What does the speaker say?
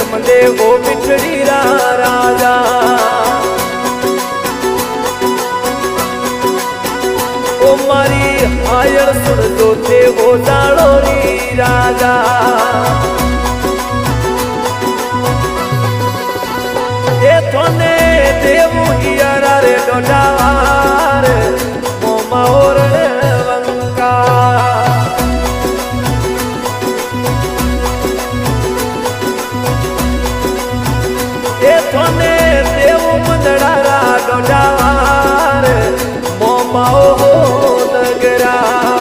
મને ઓ મીઠડી રાજા ઓ મારી આયર સુણજો તે ઓ જાળ